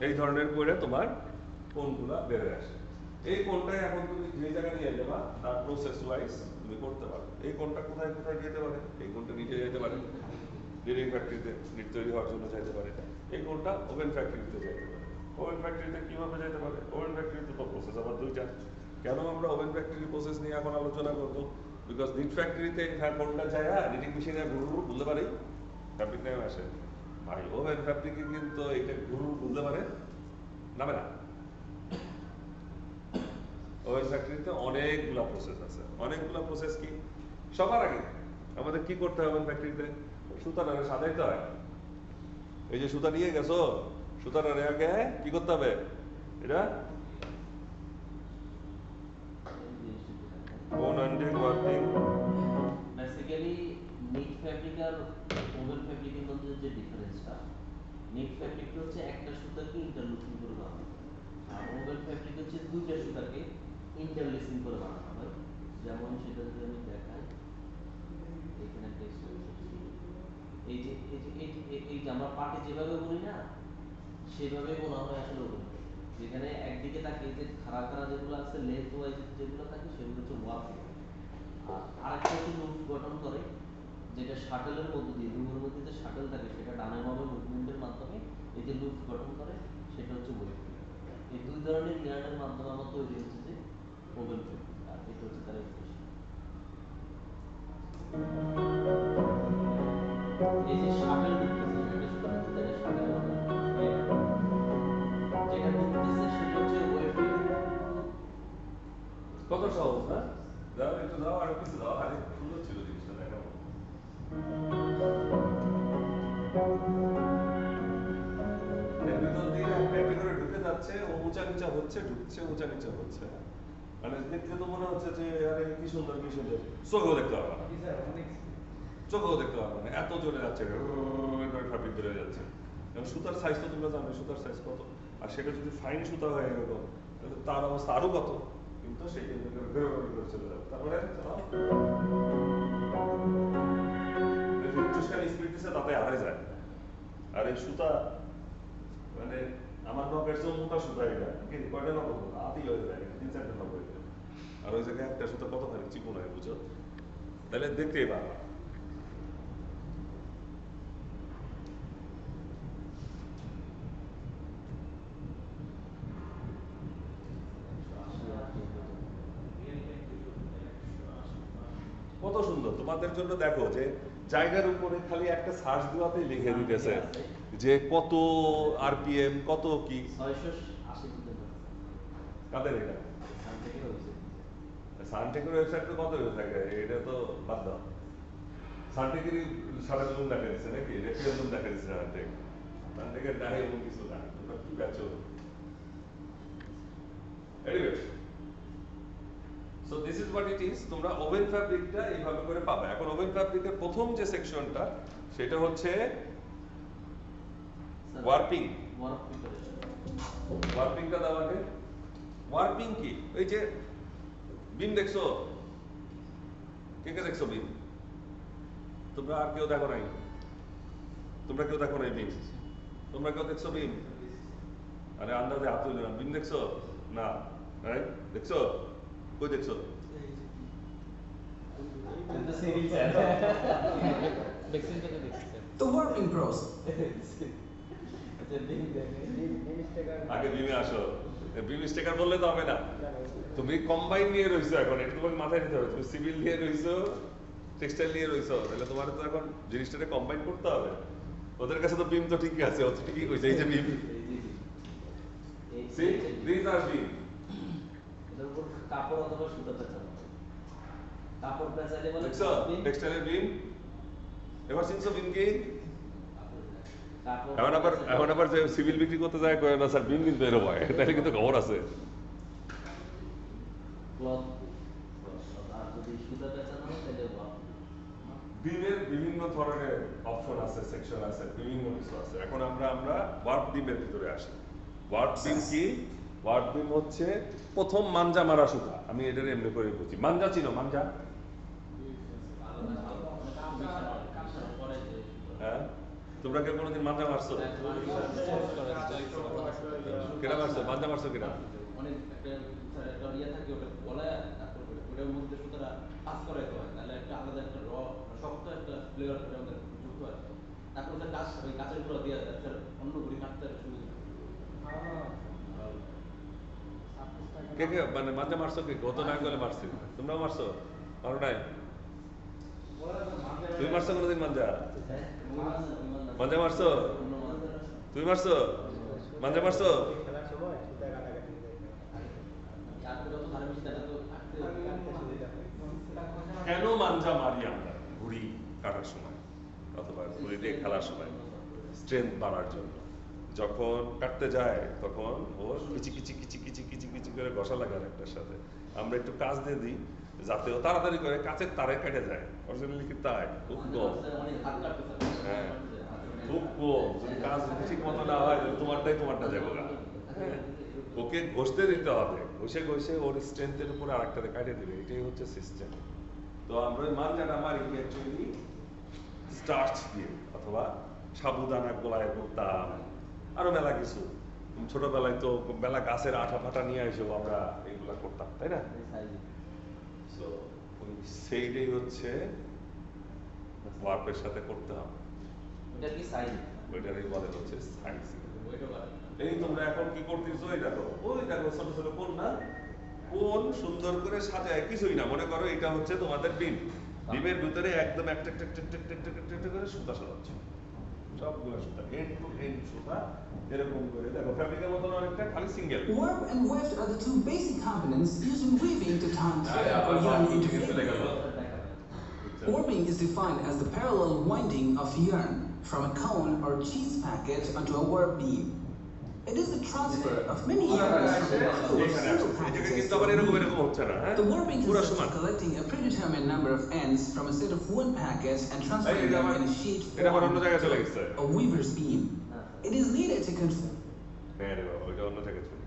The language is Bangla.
এই ধরনের করে তোমার কোণগুলা বেড়ে আসে। এই কোণটাই এখন তুমি যে জায়গায় নিয়ে যাবা তার প্রসেস ওয়াইজ তুমি করতে পারো। এই কোণটা কোথায় কোথায় যেতে পারে? এই কোণটা নিচে যেতে পারে, ডিরিং ফ্যাক্টরিতে নিট তৈরি হওয়ার জন্য যেতে পারে। এই কোণটা ওভেন ফ্যাক্টরিতে যেতে পারে। ওভেন ফ্যাক্টরিতে কিভাবে যেতে পারে? ওভেন ফ্যাক্টরিতে তো প্রসেস আবার দুইটা। কেন আমরা ওভেন ফ্যাক্টরি প্রসেস নিয়ে এখন আলোচনা করবো? বিকজ নিট ফ্যাক্টরিতে কোণটা যায় নিটিং মেশিনে ঘুরু বুঝতে পারি ফ্যাব্রিক নেমে আসে। ভাই ওভেন ফ্যাব্রিকে কিন্তু এটা ঘুরু বুঝতে পারে নামে না। ওভেন ফ্যাক্টরিতে অনেকগুলা প্রসেস আছে। অনেকগুলা প্রসেস কি? সবার আগে আমাদের কি করতে হবে ওভেন ফ্যাক্টরিতে? সুতাটা সাজাইতে হয়। এই যে সুতা নিয়ে গেছো, সুতাটা আগে কি করতে হবে? এটা কোন আন্ডিং ওয়ার্কিং বেসিক্যালি নিট ফ্যাব্রিক আর ওভেন ফ্যাব্রিকের মধ্যে যে ডিফারেন্সটা, নিট ফ্যাব্রিক হচ্ছে একটা সুতাকে ইন্টারলুসিং করে বানানো, আর ওভেন ফ্যাব্রিক হচ্ছে দুইটা সুতাকে ইন্টারলেসিং করে বানানো হয়। যেমন সেটা যদি আমি দেখাই, এখানে একটা এই যে এই যে আমরা পাটে যেভাবে বলি না, সেভাবে বলা হয় আসলে ওভেন। যেখানে একদিকে তাকিয়ে যে খাড়া খাড়া যেগুলো আছে লেন্থ ওয়াইজ যেগুলো থাকে সেগুলো হচ্ছে ওয়ার্কিং। আর আরেকটা হচ্ছে লুপ গঠন করে, যেটা শাটলের মধ্যে দিয়ে, রুমের মধ্যে যে শাটল থাকে সেটা ডানে বামে মুভমেন্টের মাধ্যমে এই যে লুপ গঠন করে, সেটা হচ্ছে ওয়েভ। এই দুই ধরনের লেয়ারের মাধ্যমে আমার তৈরি হচ্ছে যে ওভেন ফ্যাব্রিক, আর এটা হচ্ছে তার এক্সপ্রেশন। এই যে শাটল ঢুকতেছে, এটা শুধু যেটা শাটলের মধ্যে যেটা ঢুকতেছে সেটা হচ্ছে ওয়েভ। কত সহজ না? দাও একটু দাও, আর কিছু দাও, আরে সুন্দর ছিল জিনিসটা দেখো। এর ভিতর দিয়ে একটা একটা করে ঢুকে যাচ্ছে, ও উঁচা নিচা হচ্ছে, ঢুকছে উঁচা নিচা হচ্ছে। মানে দেখতে তো মনে হচ্ছে যে আরে কি সুন্দর কি সুন্দর, চোখেও দেখতে পারবা না, চোখেও দেখতে পারবা না, এত জোরে যাচ্ছে, ট্রাফিক বেড়ে যাচ্ছে। এবং সুতার সাইজ তো তোমরা জানো সুতার সাইজ কত, আর সেটা যদি ফাইন সুতা হয় এরকম তাহলে তার অবস্থা আরো কত। কিন্তু সেই চলে যাবে। তারপরে স্পিড দিচ্ছে তাতে হারে যায়। আর এই সুতা মানে আমার নখের চেয়ে মোটা সুতা, এটা কয়টা নখ হাতেই হয়ে যায়, 3-4টা নখ হয়ে যায়। আর ওই জায়গায় একটা সুতা কতখানি চিকন হয় বুঝো, তাহলে দেখতেই পারবা। কত সুন্দর তোমাদের জন্য দেখো যে জায়গার উপরে খালি একটা সার্চ দেওয়াতেই লিখে দিতেছে যে কত আরপিএম কত কি। 680 কাদের এটা? সানটেকের ওয়েবসাইট তো কত থাকে, এটা তো বাদ দাও। সানটেকেরই সারা জুন দেখা দিচ্ছে নাকি, রেফিয়ার জুন দেখা দিচ্ছে সানটেক। সানটেকের ডাহে এমন কিছু না, তোমরা কি বেচো? Anyway, so this is what it is. তোমরা ওভেন ফ্যাব্রিকটা এইভাবে করে পাবে। এখন ওভেন ফ্যাব্রিকের প্রথম যে সেকশনটা সেটা হচ্ছে ওয়ার্পিং। ওয়ার্পিংটা দাও আগে। ওয়ার্পিং কি? ওই যে বিম দেখছো, কে কে দেখছো বিম? তোমরা আর কেউ দেখো নাই? তোমরা কেউ দেখো নাই বিম? তোমরা কেউ দেখছো বিম? আরে আন্দাজে হাত তুলে না, বিম দেখছো না? রাইট, দেখছো? কই দেখছো? The working process. আগে বিমে আসো। বিম স্টিকার বললে তো হবে না। তুমি কম্বাইন নিয়ে রইছো এখন, এটা তোমাকে মাথায় নিতে হবে। তুমি সিভিল নিয়ে রইছো, টেক্সটাইল নিয়ে রইছো, তাহলে তোমার তো এখন জিনিসটাকে কম্বাইন করতে হবে। ওদের কাছে তো বিম তো ঠিকই আছে, ও ঠিকই কইছে, এই যে বিম। See, these are beam. এটার উপর কাপড় অথবা সুতা পেঁচানো, কাপড় পেঁচালে বলে দেখছো টেক্সটাইলের বিম। এবার চিনছো বিম কি? এখন আবার যে সিভিল বিক্রি করতে যায় কয় না স্যার বিম কিন্তু এরকম হয়, তাহলে কিন্তু খবর আছে। ক্লথ, আর যদি সুতা পেঁচানো হয় তাহলে বিমের বিভিন্ন ধরনের অপশন আছে, সেকশন আছে, বিভিন্ন কিছু আছে। এখন আমরা ওয়ার্ড বিমের ভিতরে আসি। ওয়ার্ড বিম কি? ওয়ার্ড বিম হচ্ছে প্রথম মানজা মারা সুতা। আমি এটার এমনি করে বুঝি। মানজা চিনো? মানজা? হ্যাঁ, তোমরা কেউ কোনোদিন মাঞ্জা মারছো? কেনা মারছো? মাঞ্জা মারছো কিনা? অনেক একটা ইয়ে থাকে ওটা গলায় তারপর ওটার মধ্যে সুতরাং কাজ করাইতে হয় তাহলে একটা আলাদা একটা শক্ত একটা ফ্লেভার করে আমাদের যুক্ত হয় তারপর ওটা কাজ ওই কাঁচের গুঁড়ো দেওয়া যায় তার অন্য গুড়ি কাটতে আর সুবিধা কে কে মানে মাঞ্জা মারছো কি? গত না গেলে মারছি। তোমরাও মারছো? মারো নাই? তুমি মারছো কোনোদিন মাঞ্জা? মাঞ্জা মারছো? তুমি মারছো? মাঞ্জা মারছো? খেলার সময় সুতা কাটাকাটি হয়ে যায়। তারপরে তো ধারে বেশি তাহলে তো কাটতে কেন মাঞ্জা মারি আমরা ঘুড়ি কাটার সময় অথবা ঘুড়ি দিয়ে খেলার সময়? স্ট্রেংথ বাড়ার জন্য। যখন কাটতে যায় তখন ওর কিচি কিচি কিচি কিচি কিচি কিচি করে ঘষা লাগে আরেকটার সাথে। আমরা একটু কাজ দিয়ে দিই যাতে ও তাড়াতাড়ি করে কাচের তারে কেটে যায়। অরিজিনালি কি তাই? খুব কম। অনেক হাত কাটতে হ্যাঁ, খুব কম। যদি কাজ ঠিক মতো না হয় তাহলে তোমারটা যাবে না। হ্যাঁ, ওকে ঘষতে দিতে হবে। ঘষে ঘষে ওর স্ট্রেংথের উপর আরেকটাতে কাটিয়ে দিবে। এটাই হচ্ছে সিস্টেম। তো আমরা ওই মাঞ্জাটা মারি অ্যাকচুয়ালি স্টার্চ দিয়ে অথবা সাবুদানা গোলায় করতাম আরো মেলা কিছু। ছোটবেলায় তো মেলা গাছের আঠা ফাটা নিয়ে এসেও আমরা এগুলা করতাম, তাই না? So, ওই সেইটাই হচ্ছে ওয়ার্পের সাথে করতে হবে। এটা কি সাইজ ওইটারই বলে হচ্ছে সাইন্সিং। ওইটা করে এই তোমরা এখন কি করতেছো? ওই দেখো ছোট ছোট কোন না কোন সুন্দর করে সাজায় কিছুই না। মনে করো এটা হচ্ছে তোমাদের ডিম। ডিমের ভিতরে একদম একটা একটা একটা একটা একটা একটা একটা করে সুতা সাজাচ্ছ। সবগুলো সুতা এন্ড টু এন্ড সুতা এরকম করে দেখো ফ্যাব্রিকের মতন অনেকটা খালি single. Warp and weft are the two basic components used in weaving to turn thread or yarn into fabric. Warping is defined as the parallel winding of yarn from a cone or cheese packet onto a warp beam. It is the transfer of many yarns from a crew of single এটাকে packages কিন্তু to আবার a এরকম beam. এরকম হচ্ছে না, হ্যাঁ? The warping পুরো consists সমান। of collecting a predetermined number of ends from a set of one packet and transferring এটা them আবার in a sheet এটা আবার অন্য form, জায়গায় চলে গেছে। a weaver's beam. It is needed to control. হ্যাঁ রে বাবা, ওইটা অন্য জায়গায় চলে